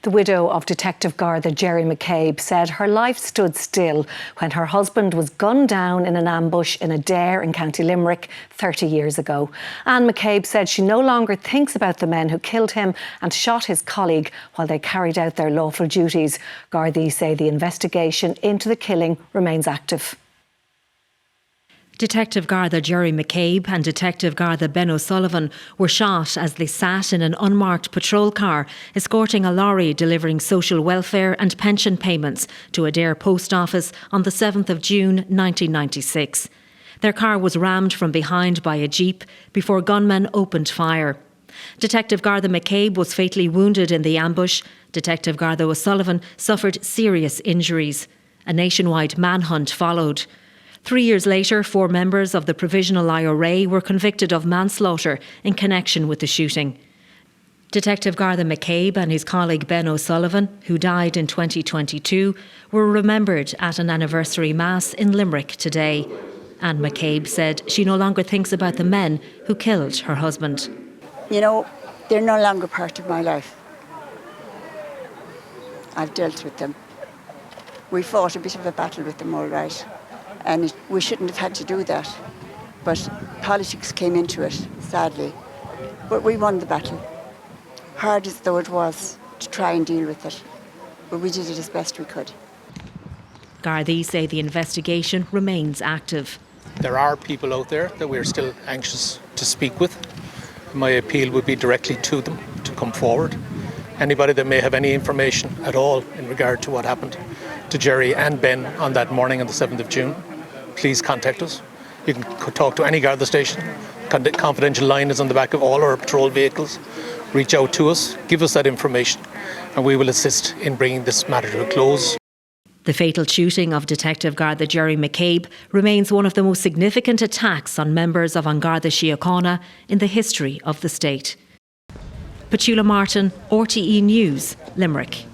The widow of Detective Garda Jerry McCabe said her life stood still when her husband was gunned down in an ambush in Adare in County Limerick 30 years ago. Anne McCabe said she no longer thinks about the men who killed him and shot his colleague while they carried out their lawful duties. Gardaí say the investigation into the killing remains active. Detective Garda Jerry McCabe and Detective Garda Ben O'Sullivan were shot as they sat in an unmarked patrol car escorting a lorry delivering social welfare and pension payments to Adare Post Office on the 7th of June 1996. Their car was rammed from behind by a jeep before gunmen opened fire. Detective Garda McCabe was fatally wounded in the ambush. Detective Garda O'Sullivan suffered serious injuries. A nationwide manhunt followed. 3 years later, 4 members of the Provisional IRA were convicted of manslaughter in connection with the shooting. Detective Garda McCabe and his colleague Ben O'Sullivan, who died in 2022, were remembered at an anniversary mass in Limerick today. Anne McCabe said she no longer thinks about the men who killed her husband. You know, they're no longer part of my life. I've dealt with them. We fought a bit of a battle with them, all right. And we shouldn't have had to do that. But politics came into it, sadly. But we won the battle. Hard as though it was to try and deal with it. But we did it as best we could. Gardaí say the investigation remains active. There are people out there that we're still anxious to speak with. My appeal would be directly to them to come forward. Anybody that may have any information at all in regard to what happened to Jerry and Ben on that morning on the 7th of June, please contact us. You can talk to any Garda station. Confidential line is on the back of all our patrol vehicles. Reach out to us, give us that information, and we will assist in bringing this matter to a close. The fatal shooting of Detective Garda Jerry McCabe remains one of the most significant attacks on members of An Garda Síochána in the history of the state. Petula Martin, RTE News, Limerick.